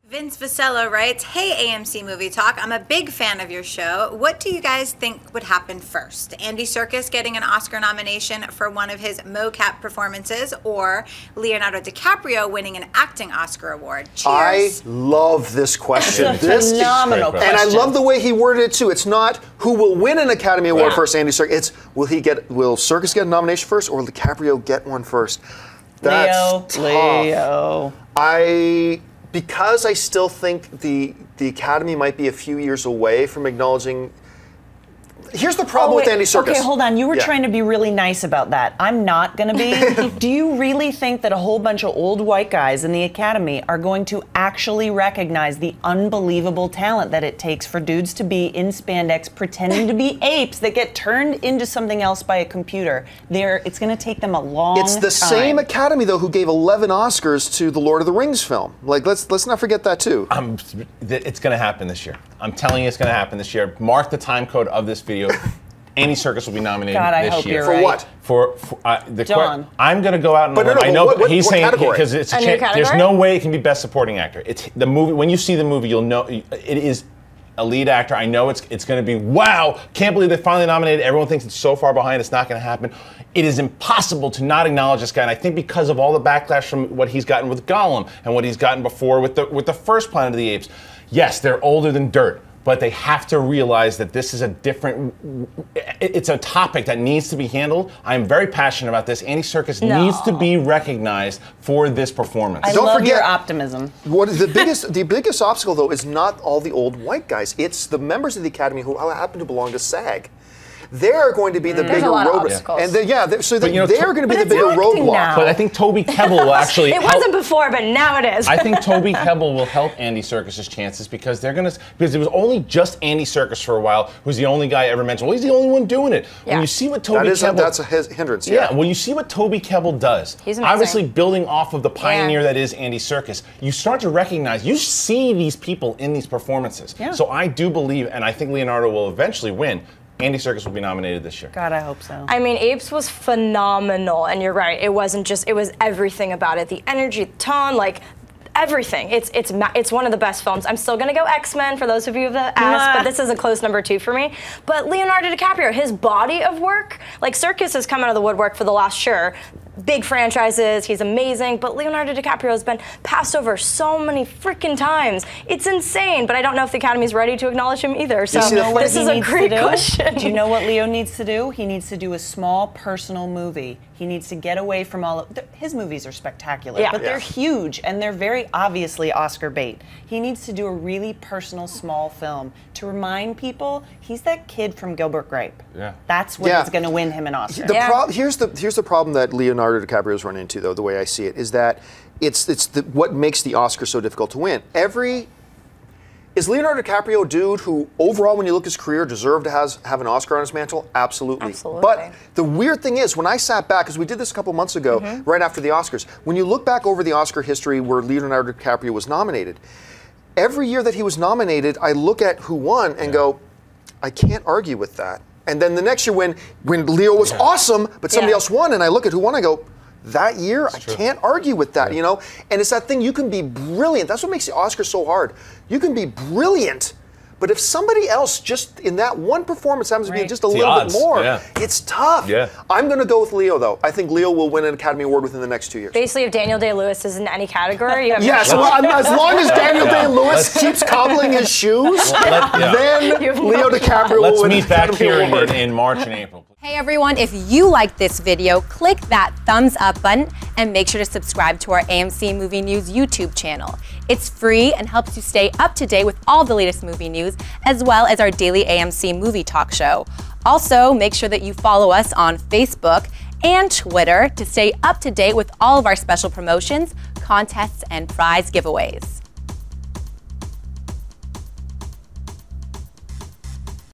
Vince Vassallo writes, "Hey AMC Movie Talk, I'm a big fan of your show. What do you guys think would happen first? Andy Serkis getting an Oscar nomination for one of his mocap performances, or Leonardo DiCaprio winning an acting Oscar award?" Cheers. I love this question. It's a phenomenal question. And I love the way he worded it too. It's not who will win an Academy Award first, Andy Serkis. It's will Serkis get a nomination first, or will DiCaprio get one first? That's Leo. Because I still think the Academy might be a few years away from acknowledging. Here's the problem with Andy Serkis. Okay, hold on. You were trying to be really nice about that. I'm not going to be. Do you really think that a whole bunch of old white guys in the Academy are going to actually recognize the unbelievable talent that it takes for dudes to be in spandex pretending to be apes that get turned into something else by a computer? It's going to take them a long time. It's the same Academy, though, who gave 11 Oscars to the Lord of the Rings film. Like, let's not forget that, too. It's going to happen this year. I'm telling you it's going to happen this year. Mark the time code of this video. Andy Serkis will be nominated this year. For what? For John. I'm going to go out and I know he's saying because it's a chance. There's no way it can be Best Supporting Actor. It's the movie. When you see the movie, you'll know it is a lead actor. I know it's going to be wow. Can't believe they finally nominated. Everyone thinks it's so far behind. It's not going to happen. It is impossible to not acknowledge this guy. And I think because of all the backlash from what he's gotten with Gollum and what he's gotten before with the first Planet of the Apes. Yes, they're older than dirt. But they have to realize that this is it's a topic that needs to be handled. I'm very passionate about this. Andy Serkis needs to be recognized for this performance. I love your optimism. What is the biggest obstacle, though, is not all the old white guys. It's the members of the Academy who happen to belong to SAG. They're going to be the bigger roadblock. And they're going to be the bigger roadblock. But I think Toby Kebbell will actually It wasn't before, but now it is. I think Toby Kebbell will help Andy Serkis' chances because it was only just Andy Serkis for a while who's the only guy ever mentioned. Well, he's the only one doing it. Yeah. When you see what Toby Kebbell... That's a hindrance, when you see what Toby Kebbell does, he's obviously building off of the pioneer that is Andy Serkis, you start to recognize, you see these people in these performances. Yeah. So I do believe, and I think Leonardo will eventually win, Andy Serkis will be nominated this year. God, I hope so. I mean, Apes was phenomenal, and you're right. It wasn't just, it was everything about it. The energy, the tone, like, everything. It's one of the best films. I'm still gonna go X-Men for those of you that asked, but this is a close number 2 for me. But Leonardo DiCaprio, his body of work, like Serkis has come out of the woodwork for the last big franchises, he's amazing, but Leonardo DiCaprio has been passed over so many freaking times. It's insane, but I don't know if the Academy's ready to acknowledge him either. So this is a great question. Do you know what Leo needs to do? He needs to do a small personal movie. He needs to get away from all of his movies are spectacular, but they're huge and they're very obviously Oscar bait. He needs to do a really personal small film to remind people he's that kid from Gilbert Grape. Yeah. That's what's going to win him an Oscar. Here's the problem that Leonardo DiCaprio's run into, though, the way I see it, is that what makes the Oscar so difficult to win. Is Leonardo DiCaprio a dude who, overall, when you look at his career, deserved to have an Oscar on his mantle? Absolutely. Absolutely. But the weird thing is, when I sat back, because we did this a couple months ago, right after the Oscars, when you look back over the Oscar history where Leonardo DiCaprio was nominated, every year that he was nominated, I look at who won and go, I can't argue with that. And then the next year when Leo was awesome, but somebody else won, and I look at who won, I go, that year, I can't argue with that, you know? And it's that thing, you can be brilliant. That's what makes the Oscars so hard. You can be brilliant, but if somebody else just in that one performance happens to be just a little bit more, it's tough. Yeah. I'm going to go with Leo, though. I think Leo will win an Academy Award within the next 2 years. Basically, if Daniel Day-Lewis is in any category, you have as long as Daniel Day-Lewis keeps cobbling his shoes, then Leo DiCaprio will win an Academy Award. Let's meet back here in March and April. Hey everyone, if you liked this video, click that thumbs up button and make sure to subscribe to our AMC Movie News YouTube channel. It's free and helps you stay up to date with all the latest movie news, as well as our daily AMC Movie Talk show. Also, make sure that you follow us on Facebook and Twitter to stay up to date with all of our special promotions, contests, and prize giveaways.